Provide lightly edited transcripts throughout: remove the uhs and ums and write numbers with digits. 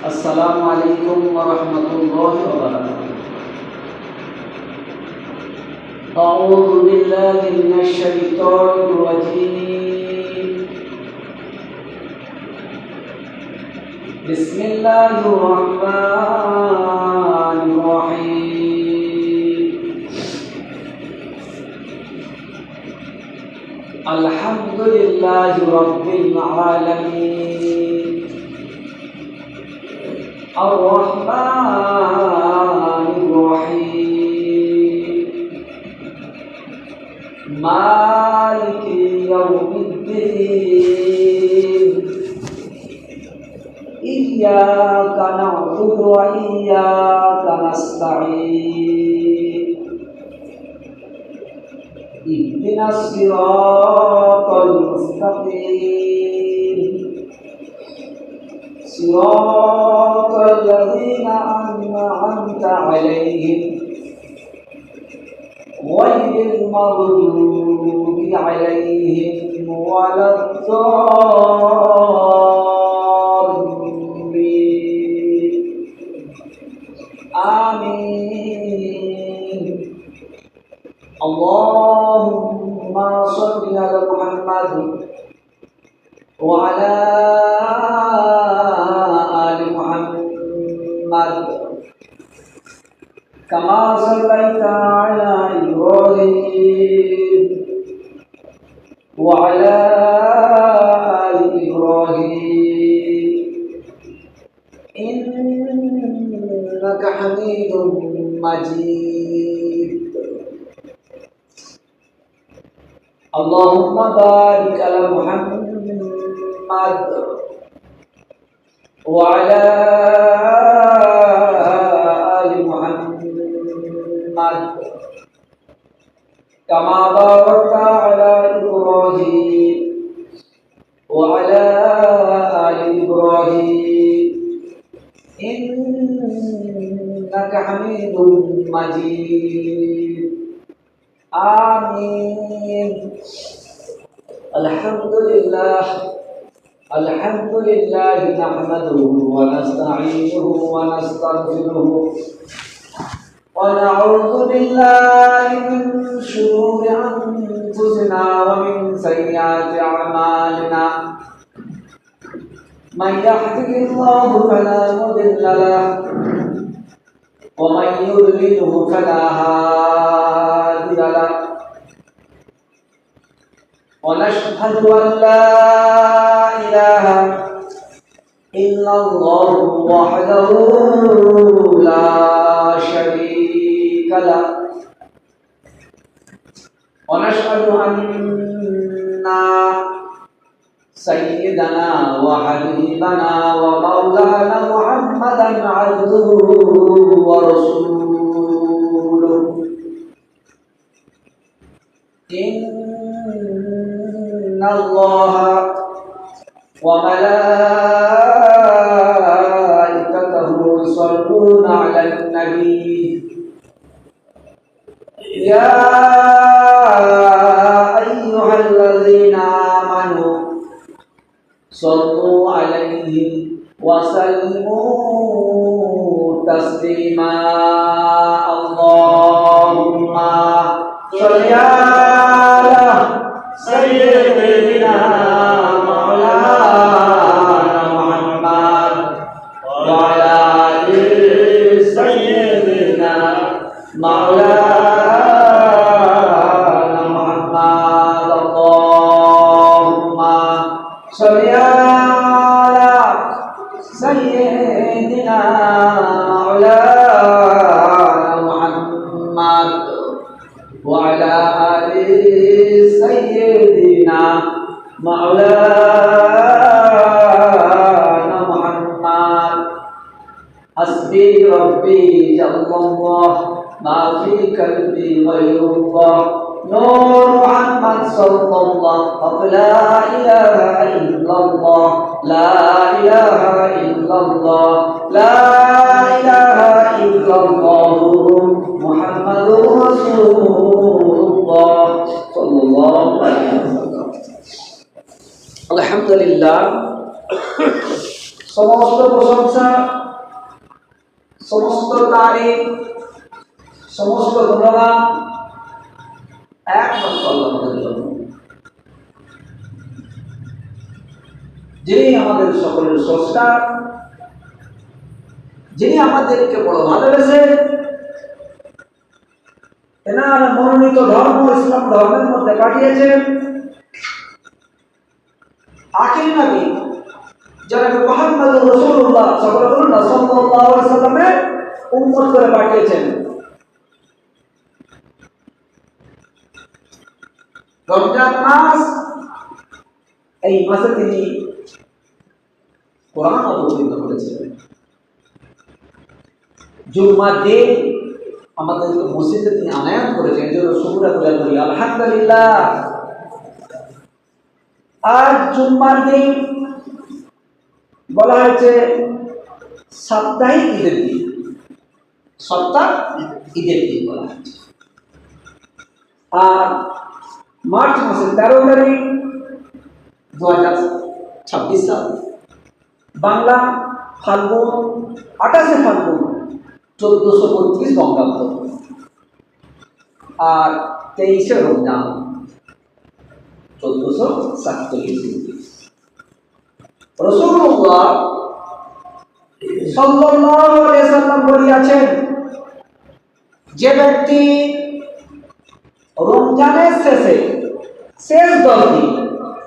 السلام عليكم ورحمة الله وبركاته. أعوذ بالله من الشيطان الرجيم. بسم الله الرحمن الرحيم. الحمد لله رب العالمين الرحمن الرحيم مالك يوم الدين إياك نعبد وإياك نستعين اهدنا الصراط المستقيم صراط الذين أنعمت عليهم غير المغضوب عليهم ولا الضالين آمين. اللهم صل على محمد وعلى آل محمد كما صليت على إبراهيم وعلى آل إبراهيم إنك حميد مجيد. اللهم بارك على محمد وعلى آل محمد كما باركت على إبراهيم وعلى آل إبراهيم إنك حميد مجيد. آمين. الحمد لله نحمده ونستعينه ونستغفره ونعوذ بالله من شرور أنفسنا ومن سيئات أعمالنا. من يهده الله فلا مضل له ومن يضلله فلا هادي له. ونشهد أن لا إله إلا الله وحده لا شريك له. ونشهد أن سيدنا وحبيبنا ومولانا محمدا عبده ورسوله. إن الله وملائكته يصلون على النبي يا أيها الذين آمنوا صلوا عليه وسلموا تسليما. اللهم صل على سيدنا مولانا محمد وعلى آل سيدنا مولانا محمد. اللهم صل على سيدنا مولانا محمد وعلى آل سيدنا مولانا محمد. حسبي ربي جل الله ما في قلبي غير الله نور محمد صلى الله. لا إله إلا الله لا إله إلا الله لا إله إلا الله محمد رسول الله صلى الله عليه وسلم. الحمد لله সমস্ত প্রশংসা, সমস্ত তারিফ, সমস্ত গুণগান একমাত্র আল্লাহর জন্য, যিনি আমাদের সকলের স্রষ্টা, যিনি আমাদেরকে বড় ভালোবেসে তেনার মনোনীত ধর্ম ইসলাম ধর্মের মধ্যে পাঠিয়েছেন। আখির নবী জনাব মুহাম্মদুর রাসূলুল্লাহ সাল্লাল্লাহু আলাইহি সাল্লামের উম্মত করে পাঠিয়েছেন। রমজান মাস, এই মাসে তিনি কোরআন অবতীর্ণ করেছেন। জুম্মার দিন আমাদেরকে মসজিদে তিনি আনায়াত করেছেন, এই জন্য শুকর আদায় করি আলহামদুলিল্লাহ। আজ জুম্মার দিন বলা হয়েছে সাপ্তাহিক ঈদের দিন, সপ্তাহ ঈদের দিন বলা হয়েছে। আর মার্চ মাসের 13 তারিখ 2026 সাল, বাংলা ফাল্গুন 28 ফাল্গুন 1435 বঙ্গাব্দ, আর 23 রমজান 1447। রাসূলুল্লাহ সাল্লাল্লাহু আলাইহি সাল্লাম বলেছেন, যে ব্যক্তি রমজানের শেষ 10 দিন,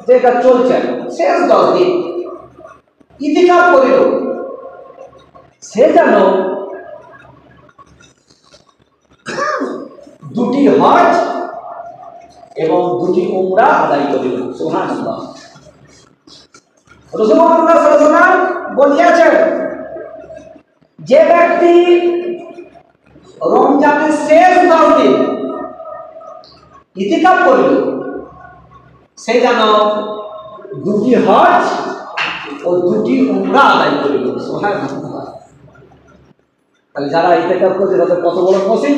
যেটা চলছে শেষ 10 দিন ইতিকাফ করিল, সে যেন দুটি হজ এবং দুটি উমরা আদায় করিল। সুবহানাল্লাহ। রাসূলুল্লাহ সাল্লাল্লাহু আলাইহি ওয়াসাল্লাম বলেছেন, যে ব্যক্তি রমজানের শেষ 10 দিন ইতিকাফ করিল, সে যেন দুটি হজ ও দুটি উমরা আদায় করিল। সুবহানাল্লাহ। তাহলে যারা ইতিকাফ করছে তাদের কত বড় নসিব।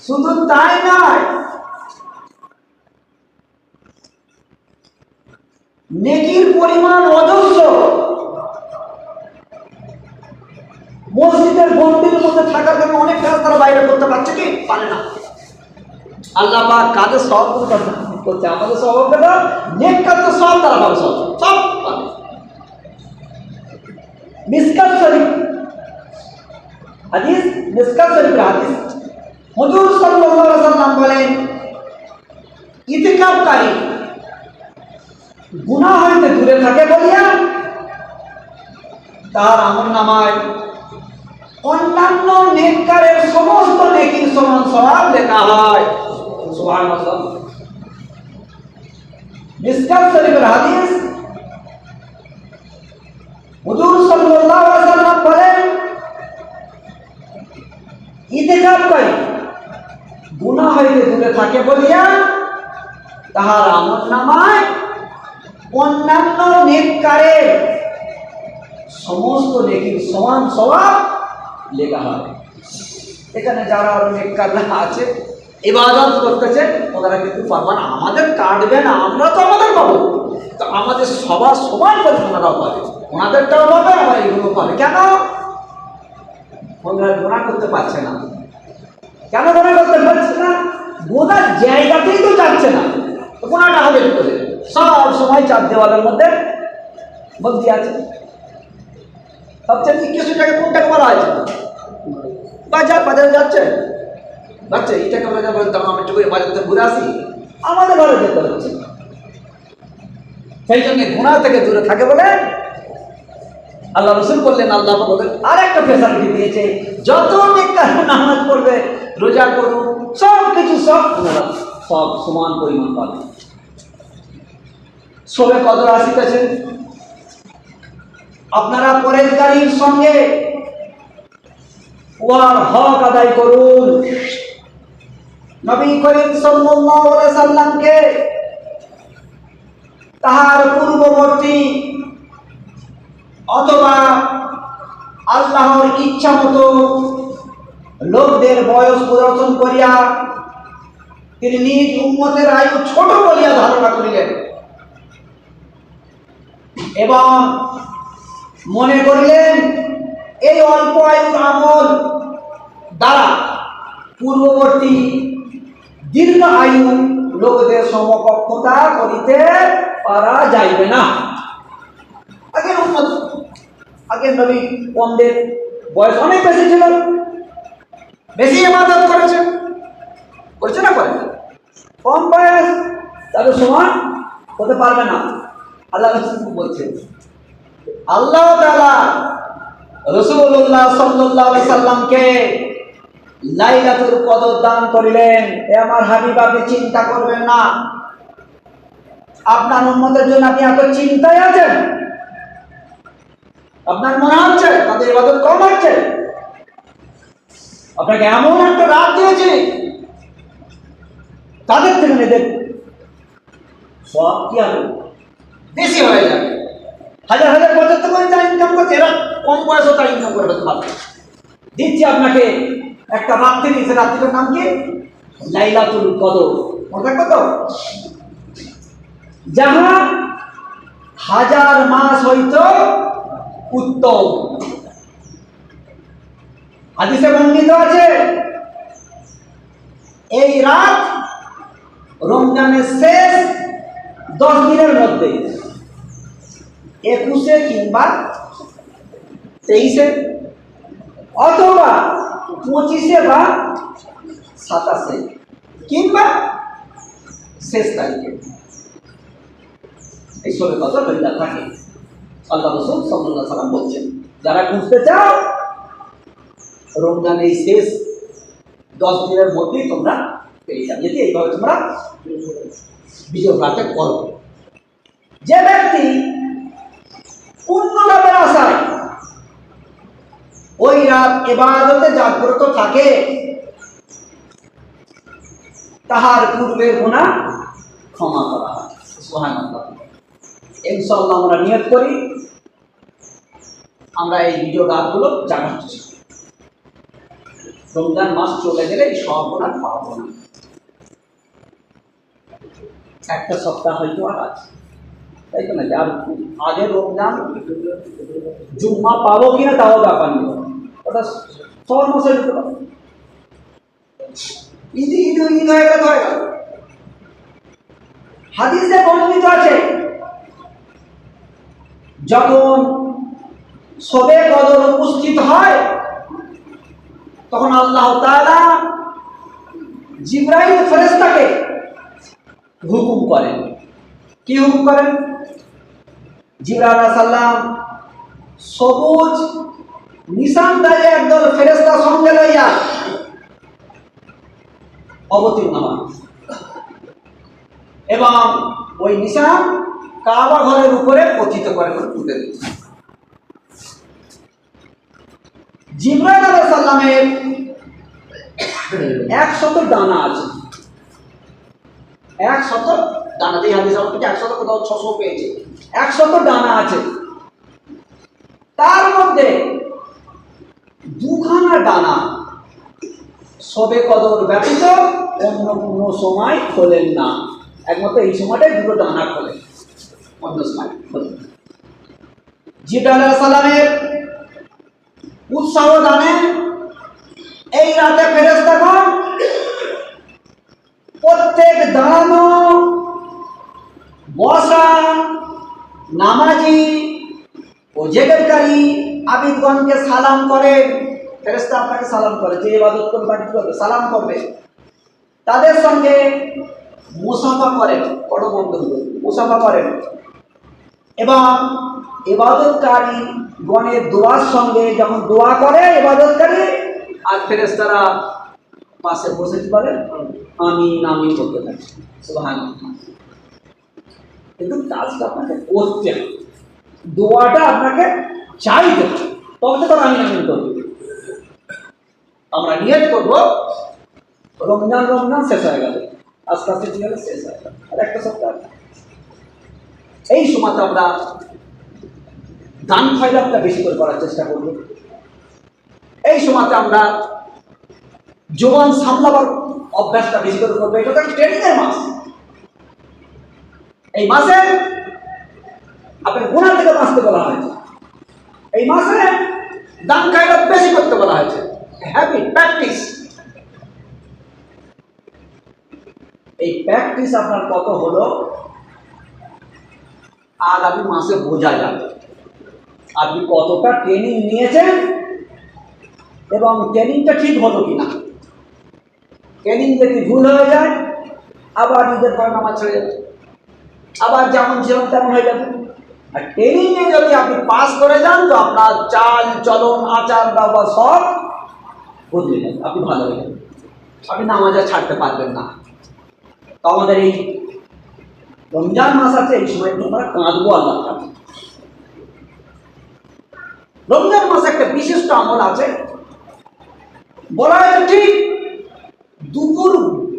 শুধু তাই নয়, নেকির পরিমাণ অজস্র। মসজিদের গণ্ডির মধ্যে থাকার জন্য অনেক কাজ তারা বাইরে করতে পারছে কি পারে না। আল্লাহ পাক কাজের সব করছে, আমাদের সবাইকে নেক কাজের সব তারা পাবে, সব পাবে। মিসকাত শরীফ হাদিস, মিসকাত শরীফের হাদিস, হুজুর সাল্লাল্লাহু আলাইহি ওয়াসাল্লাম বলেন, ইতিকাফকারী গুনাহ হইতে দূরে থাকে বলিয়া তার আমলনামায় অন্যান্য নেককারের সমস্ত নেকির সমান সওয়াব লেখা হয়। সুবহানাল্লাহ। মিসকাত শরীফের হাদিস, হুজুর সাল্লাল্লাহু আলাইহি ওয়াসাল্লাম বলেন, ইতিকাফকারী গুনাহ হইতে দূরে থাকে বলিয়া তাহার আমলনামায় অন্যান্য নেককারের সমস্ত নেকির সমান সওয়াব লেখা হয়। এখানে যারা নেককাররা আছে, ইবাদত করতেছে, ওনারা কিন্তু পারবে না, আমাদের কাটবে না, আমরা তো আমাদের পাবো, তো আমাদের সবার সমান করে ওনারাও পাবে, ওনাদেরটাও পাবে, আমরা এগুলো পাবে। কেন? ওনারা গুনাহ করতে পারছে না। কেন গুনাহ করতে পারছে না? গোনার জায়গাতেই তো যাচ্ছে না, তো গুনাহটা হবে কি করে? সব সময় চার দেওয়ালের মধ্যে বন্দী আছে। সবচেয়ে কিছু টাকা কোনটাকে বলা হয়েছে? বাজারে যাচ্ছে, এটাকে আমরা বলতে আমি একটু বাজার থেকে ঘুরে আসি, আমাদের ঘরে যেতে হচ্ছে। সেই জন্য গুনাহ থেকে দূরে থাকে বলে আল্লাহ রাসূল বললেন, আল্লাহ বলেন আর একটা ফেসিলিটি দিয়েছে, যত নেককার নামাজ পড়বে, রোজা করুন, সব কিছু সব সমান পরিমাণ পাবে। সবে কদর আসিতেছে, আপনারা পরেশগারির সঙ্গে ওয়ার হক আদায় করুন। নবী করিম সাল্লাল্লাহু আলাইহি সাল্লামকে তাহার পূর্ববর্তী অথবা আল্লাহর ইচ্ছা মতো লোকদের বয়স প্রদর্শন করিয়া তিনি নিজ উম্মতের আয়ু ছোট বলিয়া ধারণা করিলেন এবং মনে করলেন এই অল্প আয়ুর আমল দ্বারা পূর্ববর্তী দীর্ঘ আয়ু লোকদের সমকক্ষতা করিতে পারা যাইবে না। আগের নবী কমদের বয়স অনেক বেশি ছিল, বেশি ইবাদত করেছে না করে কম বয়স, তাদের সমান হতে পারবে না। আল্লাহ বলছে, আল্লাহ তাআলা রাসূলুল্লাহ সাল্লাল্লাহু আলাইহি সাল্লামকে লাইলাতুল কদর দান করিলেন। এ আমার হাবিব, আপনি চিন্তা করবেন না, আপনার উম্মতের জন্য আপনি এত চিন্তায় আছেন, আপনার মনে হচ্ছে তাদের ইবাদত কম হচ্ছে, আপনাকে এমন একটা রাত দিয়েছি তাদের থেকে এদের সব কি হবে বেশি হয়ে যাবে। হাজার হাজার বছর তো করে তারা ইনকাম করছে, এরা কম বয়সও তারা ইনকাম করে ফেলতে পারবে। দিচ্ছি আপনাকে একটা রাত্রি, সে রাত্রিটার নাম কি? লাইলাতুল কদর। মনে কত? যাহা হাজার মাস হইতো উত্তম। হাদিসে বর্ণিত আছে এই রাত রমজানের শেষ 10 দিনের মধ্যে 21 কিংবা 23 অথবা 25 বা 27 কিংবা শেষ তারিখে এই সবে কথা বলতে থাকে। আল্লাহ রাসূল সাল্লাল্লাহু আলাইহি ওয়াসাল্লাম বলছেন, যারা খুঁজতে চাও রমজানের শেষ 10 দিনের মধ্যেই তোমরা পেয়ে যাবে, যদি এইভাবে তোমরা বিজয় প্রাপ্ত করো। যে ব্যক্তি পূর্ণ লাভের আশায় ওই রাত ইবাদতে জাগ্রত থাকে, তাহার পূর্বের গুনাহ ক্ষমা করা হয়। সুবহানাল্লাহ। ইনশাআল্লাহ আমরা নিয়ত করি আমরা এই ভিডিও রাতগুলো জানাচ্ছি। রমজান মাস চলে গেলে এই সব গুনাহ পাবো না। একটা সপ্তাহ হয়তো আর আছে, তাই তো নাকি? আর আগে রমজান জুম্মা পাবো কিনা তাও ব্যাপার নেই, ওটা সবার মাসে দিতে পারবো। ঈদ হয়ে গেল। হাদিসে বর্ণিত আছে যখন শবে কদর উপস্থিত হয় তখন আল্লাহ তাআলা জিবরাইল ফেরেশতাকে হুকুম করেন। কি হুকুম করেন? জিবরাইল আলাইহিস সালাম সবুজ নিশানদারি একদল ফেরেশতা সঙ্গে লইয়া অবতীর্ণ হন এবং ওই নিশান কাবা ঘরের উপরে পতিত করে পুঁতে দিচ্ছে। জিবরাইল আলাইহিস সালামের 100 ডানা আছে। 100 ডানা, এই হাদিস আমাকে 100 কোথাও 600 পেয়েছে। 100 ডানা আছে, তার মধ্যে 2খানা ডানা শবে কদর ব্যতীত অন্য কোনো সময় খোলেন না। একমাত্র এই সময়টাই 2 ডানা খোলেন, অন্য সময় খোলেন। জিবরাইল আলাইহিস সালামের উৎসাহ জানেন এই রাতে ফেরেশতাগণ প্রত্যেক দাঁড়ানো, বসা, নামাজি ও জিকিরকারী আবিদগণকে সালাম করেন। ফেরেশতা আপনাকে সালাম করে, যে ইবাদত করবে সালাম করবে, তাদের সঙ্গে মুসাফা করেন, করবন্ধন মুসাফা করেন এবং ইবাদতকারী গণের দোয়ার সঙ্গে যখন দোয়া করে ইবাদতকারী, আর ফেরেশতারা পাশে বসে বলেন আমিন আমিন করতে থাকে। সুবহানাল্লাহ। কিন্তু কাজটা আপনাকে করতে হবে, দোয়াটা আপনাকে চাইতে হবে, তবে তো আমিন আমিন করবে। আমরা নিয়ত করবো রমজান শেষ হয়ে গেল, আস্তে আস্তে কি হলো শেষ হয়ে গেল, আর একটা সপ্তাহ। এই সময়তে আমরা দান খয়রাতটা বেশি করে করার চেষ্টা করব। এই সময়তে আমরা জোয়ান সামলাবার অভ্যাসটা বেশি করে করবো। এটা তো ট্রেনিং এর মাস। এই মাসে আপনার গুনাহ থেকে বাঁচতে বলা হয়েছে। এই মাসে দান খায়রাত বেশি করতে বলা হয়েছে, হ্যাবিট, প্র্যাকটিস। এই প্র্যাকটিস আপনার কত হলো আগামী মাসে বোঝা যাবে আপনি কতটা ট্রেনিং নিয়েছেন এবং ট্রেনিংটা ঠিক হলো কিনা। ট্রেনিং যদি ভুল হয়ে যায় আবার নিজের পরে নামাজ ছেড়ে যাবে, আবার যেমন ছিলাম তেমন হয়ে যাবে। আর ট্রেনিংয়ে যদি আপনি পাস করে যান তো আপনার চাল চলন আচার ব্যবহার সব বদলে যাবে, আপনি ভালো হয়ে যাবেন, আপনি নামাজ আর ছাড়তে পারবেন না। তো আমাদের এই রমজান মাস আছে, এই সময় আমরা কাঁদবো আল্লাহ। রমজান মাসে একটা বিশিষ্ট আমল আছে, বলা হয়েছে ঠিক দুপুর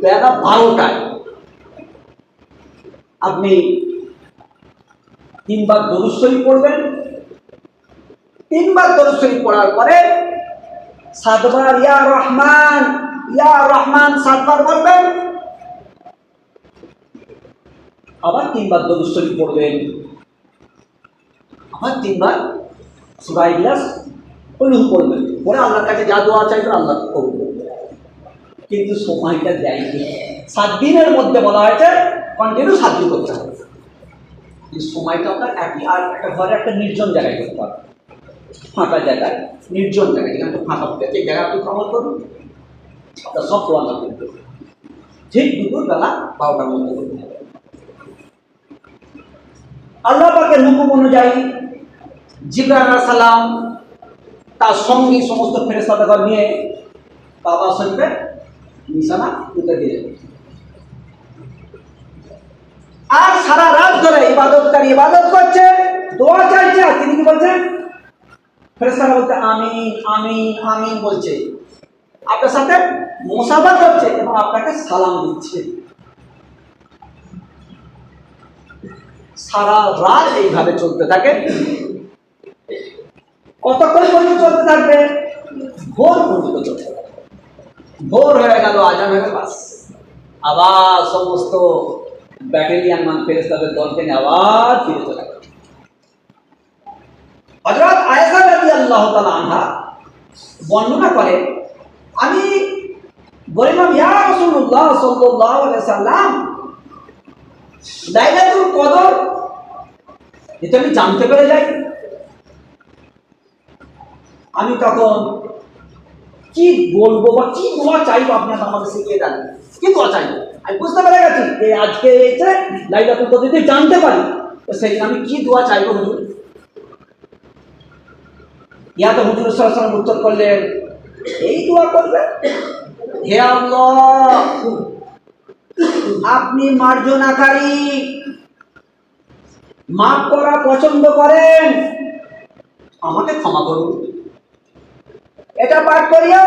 বেলা 12টায় আপনি 3 বার দরুদ শরীফ পড়বেন। 3 বার দরুদ শরীফ পড়ার পরে 7 বার ইয়া রহমান 7 বার বলবেন, আবার 3 বার দরুদ শরীফ পড়বেন, আবার 3 বার সূরা ইখলাস পড়বেন, পরে আল্লাহর কাছে যা দোয়া চাইবেন আল্লাহ কবুল করবেন। কিন্তু সময়টা দেয়নি, 7 দিনের মধ্যে বলা হয়েছে কন্টিনিউ 7 দিন করতে হবে। এই সময়টা আপনার একই, আর একটা ঘরে একটা নির্জন জায়গায় করতে হবে, ফাঁকা জায়গায়, নির্জন জায়গায়, যেখানে ফাঁকা হবে সেই জায়গায় আপনি আমল করুন, আপনার সব দোয়া না করতে হবে। ঠিক দুপুর বেলা 12টার মধ্যে করতে হবে। আল্লাহ পাকের হুকুম অনুযায়ী জিবরাইল আলাইহিস সালাম তার সঙ্গী সমস্ত ফেরেশতাদের নিয়ে কাবা শরীফে নিশানা পুঁতে দিলেন। আর সারা রাত ধরে ইবাদতকারী ইবাদত করছে, দোয়া চাইছে, আর তিনি কি বলছেন? ফেরেশতারা বলতে আমিন আমিন আমিন বলছে, আপনার সাথে মুসাফা করছে এবং আপনাকে সালাম দিচ্ছে। সারা রাত এইভাবে চলতে থাকে। কতক্ষণ পর্যন্ত চলতে থাকবে? ভোর পর্যন্ত চলতে থাকবে। ভোর হয়ে গেল, আজান হয়ে গেল, বাস আবার সমস্ত ব্যাটালিয়ান মান ফেরেশতাদের দলকে নিয়ে আবার ফিরে চলে গেল। হযরত আয়েশা রাদিয়াল্লাহু তাআলা আনহা বর্ণনা করে, আমি বললাম ইয়া রাসূলুল্লাহ সাল্লাল্লাহু আলাইহি সাল্লাম, লাইলাতুল কদর এটা আমি জানতে পেরে যাই, আমি তখন কি বলবো বা কি দোয়া চাইবো আপনি আমাকে শিখিয়ে দেন, কি দোয়া চাইবো? আমি বুঝতে পেরে গেছি যে আজকে এসে লাইলাতুল কদর যদি জানতে পারি তো সেই আমি কি দোয়া চাইবো হুজুর? ইয়া তো হুজুর সাল্লাল্লাহু আলাইহি ওয়াসাল্লাম উত্তর করলেন, এই দোয়া করবে, হে আল্লাহ আপনি মার্জনাকারী, মাফ করা পছন্দ করেন, আমাকে ক্ষমা করুন। এটা পাঠ করিয়া,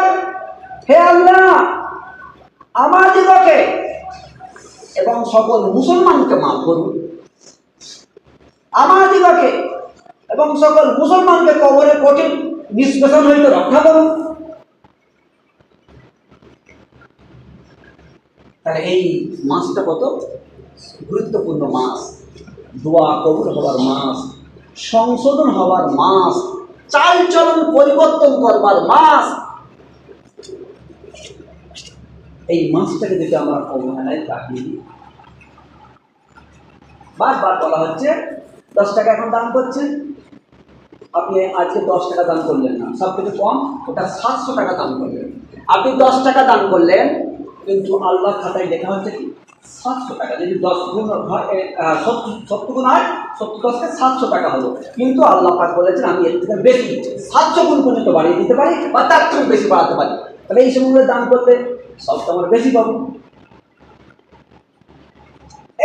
হে আল্লাহ আমার দিগকে এবং সকল মুসলমানকে মাফ করুন, আমার দিগকে এবং সকল মুসলমানকে কবরের কঠিন নিষ্পেষণ হইতে রক্ষা করুন। তাহলে এই মাসটা কত গুরুত্বপূর্ণ মাস, দোয়া কবুল হওয়ার মাস, সংশোধন হওয়ার মাস, চাল চলন পরিবর্তন করবার মাস। এই মাসটাকে যদি আমরা অবহেলায় কাটিয়ে দিই, বারবার বলা হচ্ছে 10 টাকা এখন দান করছেন, আপনি আজকে 10 টাকা দান করলেন না, সব থেকে কম ওটা 700 টাকা দান করলেন। আপনি 10 টাকা দান করলেন, কিন্তু আল্লাহ খাতায় লেখা হচ্ছে কি 700 টাকা। যদি 10 গুণ হয় 70 গুণ হয়, 70 10 700 টাকা হলো, কিন্তু আল্লাহ পাক বলেছেন আমি এর থেকে বেশি 700 গুণ পর্যন্ত বাড়িয়ে দিতে পারি বা তার থেকে বেশি বাড়াতে পারি। তাহলে এই সময় দান করলে সব তো আমরা বেশি পাবো।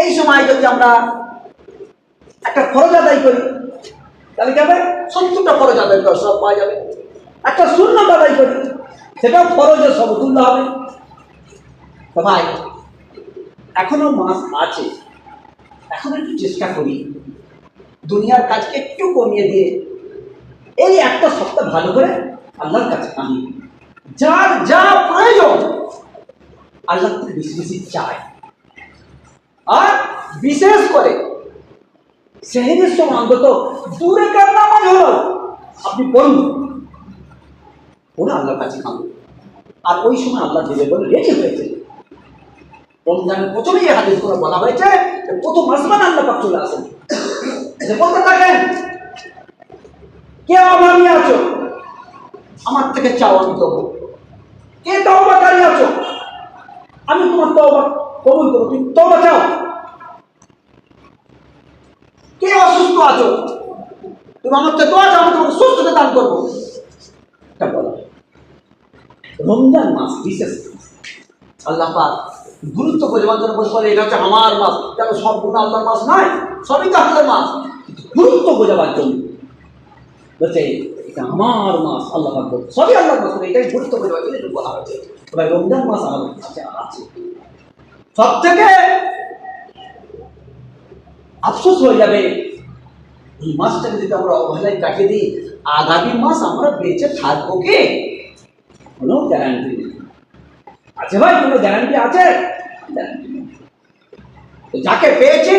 এই সময় যদি আমরা একটা ফরজ আদায় করি তাহলে কি হবে? 70টা ফরজ আদায় করা সব পাওয়া যাবে। একটা সুন্নাত আদায় করি, সেটাও ফরজের সমতুল্য হবে। তো ভাই এখনো মাস আছে, এখন একটু চেষ্টা করি দুনিয়ার কাজকে একটু কমিয়ে দিয়ে এই একটা সপ্তাহ ভালো করে আল্লাহর কাছে কামি, যার যা প্রয়োজন আল্লাহ বেশি বেশি চায়। আর বিশেষ করে সেহরির সময় অন্তত দূরে কার নামাজ হলো আপনি পড়ুন, পড়ে আল্লাহর কাছে খান, আর ওই সময় আল্লাহ দেবে বলে রেডি হয়েছে। রমজানের প্রথমেই এই হাদিস করে বলা হয়েছে যে প্রথম আসমান আল্লাহ পাক চলে আসেন, যে বলতে থাকেন, কে অভাবী আছো আমার থেকে চাও আমি দেবো, কে তওবাকারী আছো আমি তোমার তওবা কবুল করব, তুমি তওবা চাও, কে অসুস্থ আছো তুমি আমার থেকে দোয়া চাও আমি তোমাকে সুস্থতা দান করবো। এটা বলা রমজান মাস বিশেষ আল্লাহ পাক গুরুত্ব পরিমাণ জন্য বলে এটা হচ্ছে আমার মাস, কেন সম্পূর্ণ আল্লাহর মাস নয়, সবই তো আল্লাহর মাস, গুরুত্ব বোঝাবার জন্য বলছে এটা আমার মাস। আল্লাহ পাক বলছে সবই আল্লাহর মাস, এটাই গুরুত্ব বোঝাবার জন্য এটা বলা হয়েছে। তবে রমজান মাস আমাদের কাছে আছে। সব থেকে আফসোস হয়ে যাবে এই মাসটাকে যদি আমরা অবহেলায় কাটিয়ে দিই, আগামী মাস আমরা বেঁচে থাকবো কি? কোনো গ্যারান্টি নেই। আছে ভাই, কোনো গ্যারান্টি আছে? যাকে পেয়েছি,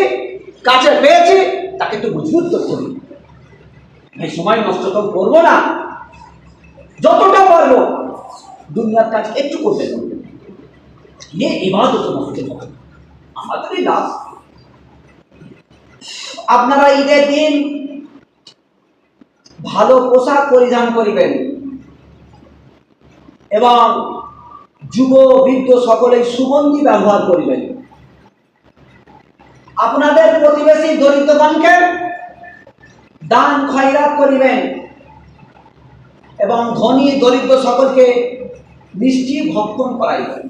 কাছে পেয়েছি, তাকে একটু মজবুত করতে হবে। ভাই সময় নষ্ট তো করবো না, যতটা পারবো দুনিয়ার কাজ একটু করতে পারবো, ইবাদত নষ্ট হবে আমাদেরই লাভ। আপনারা ঈদের দিন ভালো পোশাক পরিধান করিবেন এবং যুব বৃদ্ধ সকলেই সুগন্ধি ব্যবহার করিবেন। আপনাদের প্রতিবেশী দরিদ্রগণকে দান খয়রাত করিবেন এবং ধনী দরিদ্র সকলকে মিষ্টি ভক্ষণ করাইবেন।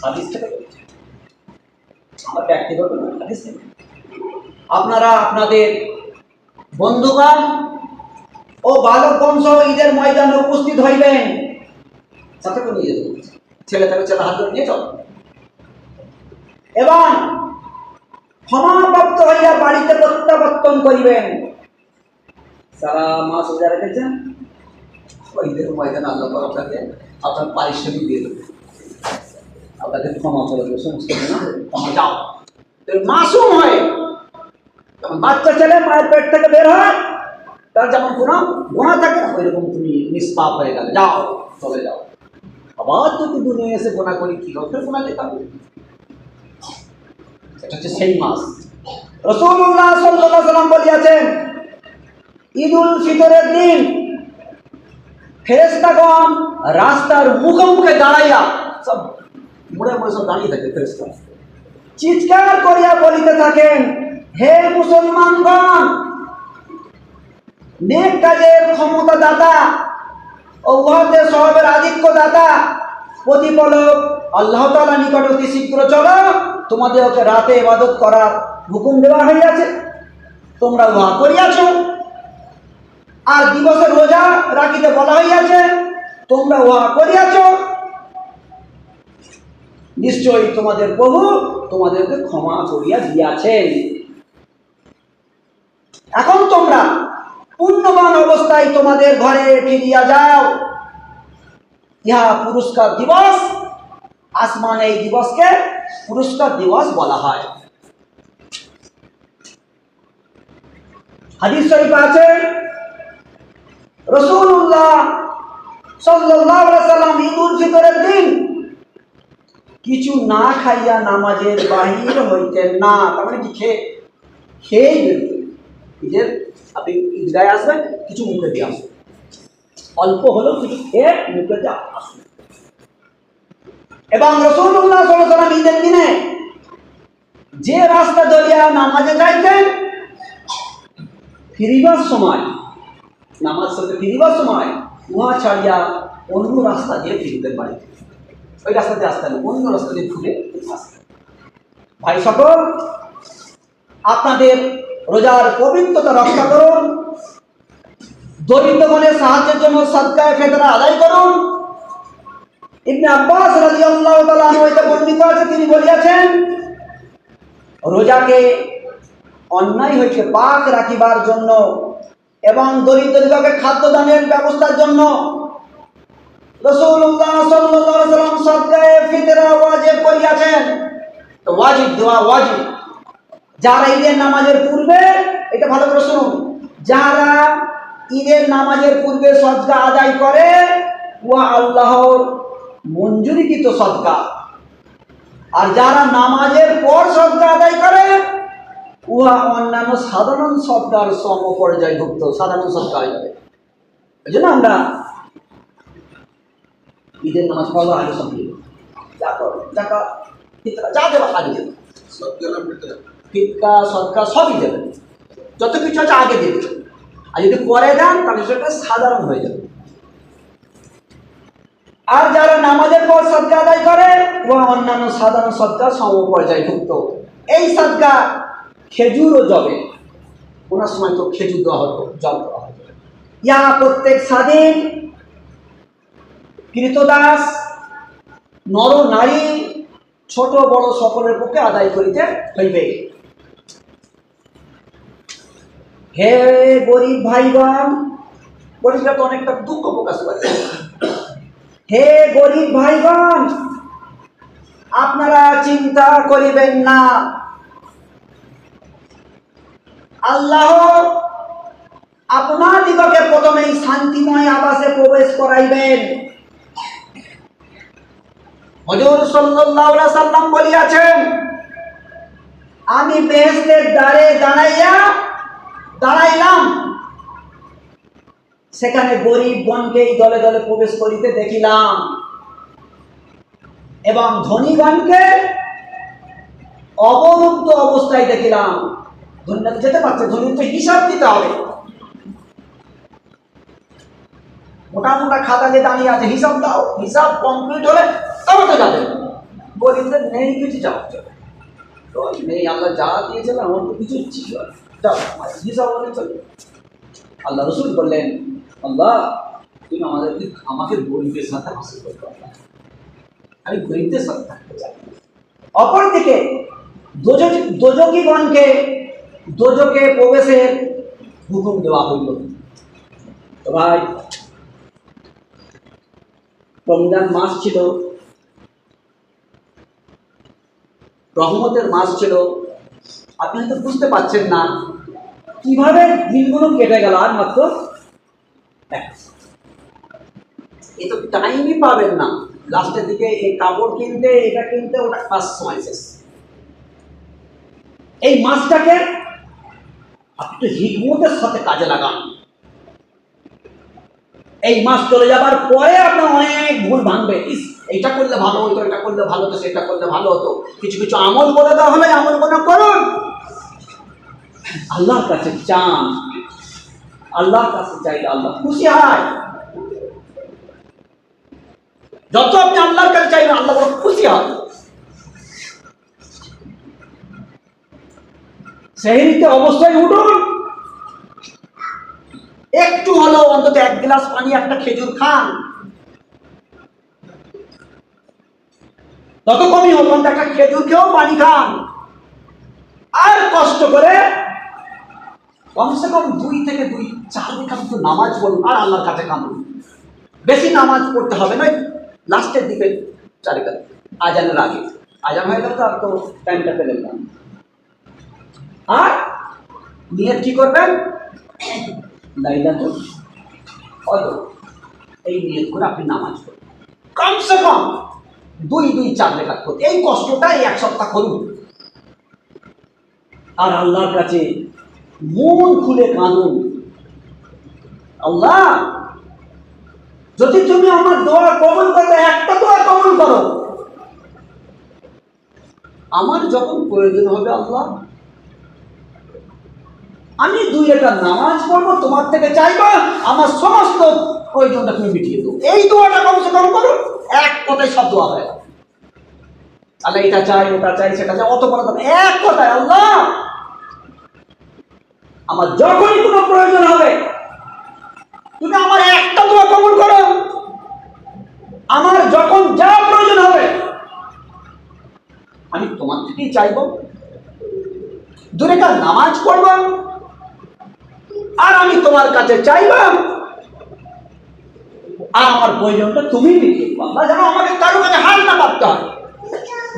হাদিস থেকে বলছি, আমার ব্যক্তিগত হাদিস থেকে। আপনারা আপনাদের বন্ধুগণ ও বালকগণ সহ ঈদের ময়দানে উপস্থিত হইবেন। সাথে করে নিয়ে যেতে ছেলে থাকে, ছেলে হাত ধরে নিয়ে চল, এবং ক্ষমাপ্রাপ্ত হইয়া বাড়িতে প্রত্যাবর্তন করিবেন। সারা মাস রোজা রেখেছেন, ঈদের ময়দানে আল্লাহ পাক আপনাকে আপনার পারিশ্রমিক দিয়ে দেবে, আপনাকে ক্ষমা করে দেবে সমস্ত গুনাহ ক্ষমা যাও। মাসুম হয়, বাচ্চা ছেলে মায়ের পেট থেকে বের হয়, তার যেমন গুনাহ থাকে ওইরকম তুমি নিষ্পাপ হয়ে গেলে, যাও চলে যাও। আবার যদি দুনিয়া এসে গুনাহ করি কি হবে? গুনাহ লেখা হবে। এটা হচ্ছে সেই মাস। রাসূলুল্লাহ সাল্লাল্লাহু আলাইহি ওয়াসাল্লাম বলেছেন, ঈদুল ফিতরের দিন ফেরেশতাগণ রাস্তার মুখে মুখে দাঁড়াইয়া, সব মুড়ে মুড়ে সব দাঁড়িয়ে থাকে ফেরেশতা, চিৎকার করিয়া বলিতে থাকেন, হে মুসলমানগণ, নেক কাজের ক্ষমতা দাতা ও উহাতে সওয়াবের আধিক্য দাতা প্রতিপালক আল্লাহ তাআলা নিকট অতি শীঘ্র চলো, তোমাদেরকে রাতে ইবাদত করার হুকুম দেওয়া হইয়াছে, তোমরা উহা করিয়াছ, আর দিবসে রোজা রাখিতে বলা হইয়াছে, তোমরা উহা করিয়াছ, নিশ্চয়ই তোমাদের প্রভু তোমাদেরকে ক্ষমা করিয়া দিয়াছেন। এখন তোমরা পুণ্যবান অবস্থায় তোমাদের ঘরে ফিরিয়া যাও। ইহা পুরস্কার দিবস, আসমানে এই দিবসকে পুরস্কার দিবস বলা হয়। হাদিস শরীফে আছে, রাসূলুল্লাহ সাল্লাল্লাহু আলাইহি ওয়াসাল্লাম ঈদুল ফিতরের দিন কিছু না খাইয়া নামাজের বাহির হইতেন না। তার মানে কি খেয়েই বেরোতেন। ঈদের আপনি ঈদগাহে আসবেন, কিছু মুখে দিয়ে আসবেন, অল্প হলেও কিছু খেয়ে মুখে দিয়ে আসবেন। এবং রাসূলুল্লাহ সাল্লাল্লাহু আলাইহি ওয়াসাল্লাম ঈদের দিনে যে রাস্তা ধরিয়া নামাজে যাইতেন, ফিরিবার সময়, নামাজ শেষে ফিরিবার সময় উহা ছাড়িয়া অন্য রাস্তা দিয়ে ফিরতেন বাড়িতে। ওই রাস্তা দিয়ে আসতেন, অন্য রাস্তা দিয়ে ঘুরে আসতেন। ভাই সকল, আপনাদের রোজার পবিত্রতা রক্ষা করুন, দরিদ্রগণের সাহায্যের জন্য সাদকায়ে ফিতরা আদায় করুন। ইবনে আব্বাস রাদিয়াল্লাহু তাআলা আনহু হতে বর্ণিত আছে, তিনি বলিয়াছেন, রোজাকে অন্যায় হইতে পাক রাখিবার জন্য এবং দরিদ্রদিগকে খাদ্যদানের ব্যবস্থার জন্য রাসূলুল্লাহ সাল্লাল্লাহু আলাইহি ওয়াসাল্লাম সাদকায়ে ফিতরা ওয়াজিব করিয়াছেন। তো ওয়াজিব দেওয়া ওয়াজিব। যারা ঈদের নামাজের পূর্বে, এটা ভালো করে শুনুন, যারা ঈদের নামাজের পূর্বে সদকা আদায় করে, উহা আল্লাহর মঞ্জুরিকৃত সদকা। আর যারা নামাজের পর সদকা আদায় করে, উহা অন্যান্য সাধারণ সদকার সমপর্যায়ভুক্ত, সাধারণ সদকা হয়ে যাবে। এই জন্য আমরা ঈদের নামাজ পড়লো আগে সব দিয়ে জাকাত ফিতরা যা দেবে আগে দেবে, ফিতরা সদকা সবই দেবে, যত কিছু আছে আগে দেবে। আর যদি পরে দেন তাহলে সেটা সাধারণ হয়ে যাবে। আর যারা নামাজের পর সদকা আদায় করে, উহা অন্যান্য সাধারণ সদকা সমপর্যায়ভুক্ত। এই সদকা খেজুর ও জবে, ওনার সময় তো খেজুর দেওয়া হতো, জব দেওয়া হতো। ইয়া প্রত্যেক স্বাধীন কৃতদাস নর নারী ছোট বড় সকলের পক্ষে আদায় করিতে হইবে। হে গরিব ভাইগণ, গরিবরা তো অনেকটা দুঃখ প্রকাশ করে। হে গরিব ভাইগণ, আপনারা চিন্তা করিবেন না, আল্লাহ আপনাদিগকে প্রথমেই শান্তিময় আবাসে প্রবেশ করাইবেন। হুজুর সাল্লাল্লাহু আলাইহি সাল্লাম বলিয়াছেন, আমি বেহেশতের দ্বারে দাঁড়াইলাম, সেখানে গরিবগণকে দলে দলে প্রবেশ করিতে দেখিলাম এবং ধনীগণকে অবরুদ্ধ অবস্থায় দেখিলাম। ধনীরা যেতে পারছে, ধনীর তো হিসাব দিতে হবে, মোটা মোটা খাতা যে দাঁড়িয়ে আছে হিসাব দাও, হিসাব কমপ্লিট হলে তবে তো যাবে। গরিবদের নেই কিছু যাওয়া তো নেই, আল্লাহ যা দিয়েছিল আমার তো কিছু ছিল, যাও হিসাব হলে চলবে। আল্লাহ রসুল বললেন, আল্লাহ তুমি আমাকে গরিবের সাথে হাসিল করতে পারবে, আমি গরিবদের সাথে থাকতে চাই। অপরদিকে দোজখীগণকে দোজখে প্রবেশের হুকুম দেওয়া হইল। তো ভাই, রমজান মাস ছিল, রহমতের মাস ছিল, আপনি হয়তো বুঝতে পারছেন না কিভাবে দিনগুলো কেটে গেল। আর মাত্র এই তো টাইমই পাবেন না, লাস্টের দিকে এই কাপড় কিনতে, এটা কিনতে, ওটা কাজ সময় শেষ। এই মাসটাকে আপনি তো হিকমতের সাথে কাজে লাগান। এই মাস চলে যাবার পরে আপনার অনেক ভুল ভাঙবে, এইটা করলে ভালো হতো, এটা করলে ভালো হতো, সেটা করলে ভালো হতো। কিছু কিছু আমল বলে দেওয়া হলে আমল মনে করুন, আল্লাহর কাছে চান, আল্লাহর কাছে চাইলে আল্লাহ খুশি হয়। যত আপনি আল্লাহর কাছে চাইবেন আল্লাহ বড় খুশি হয়। সেহরিতে অবশ্যই উঠুন, একটু হলেও অন্তত এক গ্লাস পানি, একটা খেজুর খান, তত কমই হোক অন্তত একটা খেজুর খেয়েও পানি খান। আর কষ্ট করে কমসে কম 2 থেকে 4 রেখাত তো নামাজ পড়ুন আর আল্লাহর কাছে কাঁদুন। বেশি নামাজ পড়তে হবে না, লাস্টের দিকে 4 রেখাত, আজানের আগে। আজান হয়ে গেল তো আর তো টাইমটা পেলেন না। আর নিয়ত কি করবেন? লাইলাতুল কদর, এই নিয়ত করে আপনি নামাজ পড়ুন, কমসে কম 2-4 রেখাত করতে। এই কষ্টটা 1 সপ্তাহ করুন আর আল্লাহর কাছে মন খুলে কাঁদুন, আল্লাহ যদি তুমি আমার দোয়া কবুল করো, একটা দোয়া কবুল করো, আমার যখন প্রয়োজন হবে আল্লাহ আমি 2 রেখাত নামাজ পড়বো, তোমার থেকে চাইবো আমার সমস্ত প্রয়োজনটা তুমি মিটিয়ে দেবো। এই দোয়াটা কমসে কম করো, এক কথায় সব দোয়া হয়। আল্লাহ এটা চাই, ওটা চাই, সেটা চাই, অত বড় কথা, এক কথায় আল্লাহ আমার যখনই কোনো প্রয়োজন হবে তুমি আমার একটা দোয়া কবুল করো, আমার যখন যা প্রয়োজন হবে আমি তোমার থেকেই চাইব, 2 রেখাত নামাজ পড়ব আর আমি তোমার কাছে চাইব, আর আমার প্রয়োজনটা তুমি মিটিয়ে দেবো। আল্লাহ যেন আমাকে কারো কাছে হাত না পাততে হয়,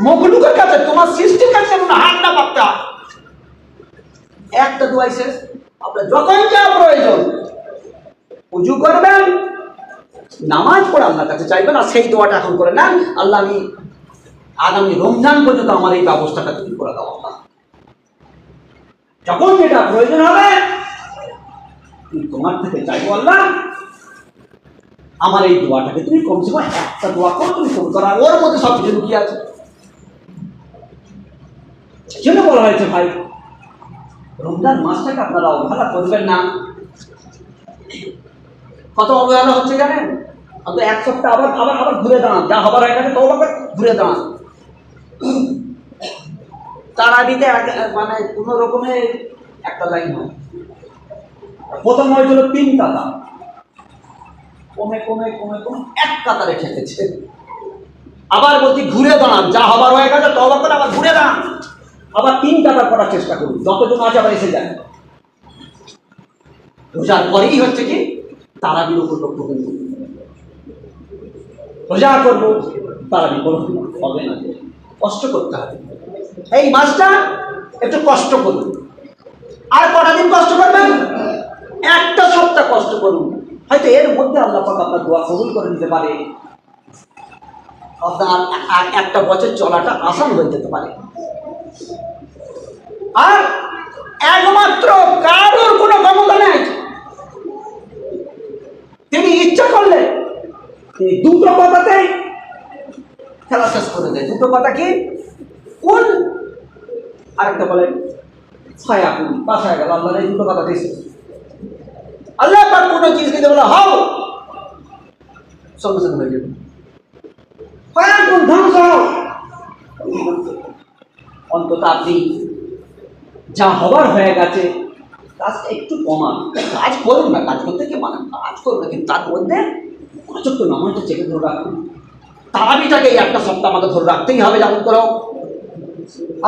মখলুকের কাছে, তোমার সৃষ্টির কাছে হাত না পাততে হয়। একটা দোয়াই শেষ। আপনার যখন যা প্রয়োজন উজু করবেন, নামাজ পড়ে আল্লাহর কাছে চাইবেন, আর সেই দোয়াটা এখন করে নেন, আল্লাহ আমি আগামী রমজান পর্যন্ত আমার এই ব্যবস্থাটা তুমি করে দাও আল্লাহ। যখন যেটা প্রয়োজন হবে তুমি তোমার থেকে চাইবো আল্লাহ আমার এই দোয়াটাকে তুমি কমসে কম একটা দোয়া করো, তুমি ফোন করা, ওর মধ্যে সব কিছু লুকিয়ে আছে। জন্য বলা হয়েছে ভাই রমজান মাসটাকে আপনারা অবহেলা করবেন না। কত অবহেলা হচ্ছে জানেন? আপনি এক সপ্তাহ আবার আবার আবার ঘুরে দাঁড়ান, যা হবার হয়ে গেছে তওবা ঘুরে দাঁড়ান। তারা দিতে মানে কোনো রকমের একটা লাইন হয়, প্রথম হয়েছিল 3 কাতার, কমে কমে কমে কমে 1 কাতারে ঠেকেছে। আবার বলছি ঘুরে দাঁড়ান, যা হবার হয়ে গেছে তওবা করে আবার ঘুরে দাঁড়ান, আবার 3 কাতার করার চেষ্টা করুন, যতজন আছে আবার এসে যায়। রোজার পরেই হচ্ছে কি তারাবির উপর লক্ষ্য করবো, রোজা করবো, তারাবি করবো হবে না, কষ্ট করতে হবে। এই মাসটা একটু কষ্ট করুন, আর কটা দিন কষ্ট করবেন? 1 সপ্তাহ কষ্ট করুন, হয়তো এর মধ্যে আল্লাহ পাক আপনার দোয়া কবুল করে নিতে পারে, আপনার একটা বছর চলাটা আসান হয়ে যেতে পারে। আর একমাত্র কারোর কোনো ক্ষমতা নেই, তিনি ইচ্ছা করলে তিনি 2টো কথাতেই খেলা শেষ করে দেয়। 2টো কথা কি? কোন আরেকটা বলেন ছায়া কোন বাসায় গেল, আল্লাহ এই 2টো কথা দিয়েছে। আল্লাহ পাক কোনো জিনিসকে যে বলে হও, সঙ্গে সঙ্গে হয়ে যাবে। ছায়া কোন ধ্বংস হও, অন্তত আপনি যা হবার হয়ে গেছে কাজটা একটু কমান, কাজ করুন না, কাজ করতে কে মানে কাজ করুন না, কিন্তু তার মধ্যে ছোট্ট নামাজটা চেপে ধরে রাখুন, তারাবিটাকে 1 সপ্তাহ আমাকে ধরে রাখতেই হবে যেমন করো।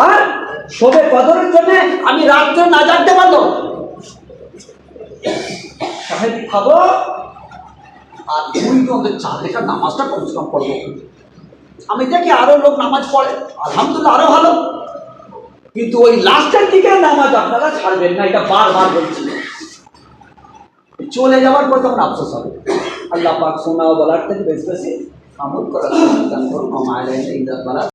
আর শবে কদরের জন্য আমি রাত্রে না জাগতে পারলো সাহেবি খাবো, আর 2-4 রেখার নামাজটা কমসে কম পড়বো। আমি দেখি আরো লোক নামাজ পড়ে, আলহামদুলিল্লাহ আরো ভালো, কিন্তু ওই লাস্টের দিকে নামাজ আপনারা ছাড়বেন না, এটা বারবার বলছি। চলে যাওয়ার পর তখন আফসোস হবে। আল্লাহ পাক শোনা ও বলার থেকে বেশি বেশি আমল করার দান করুন।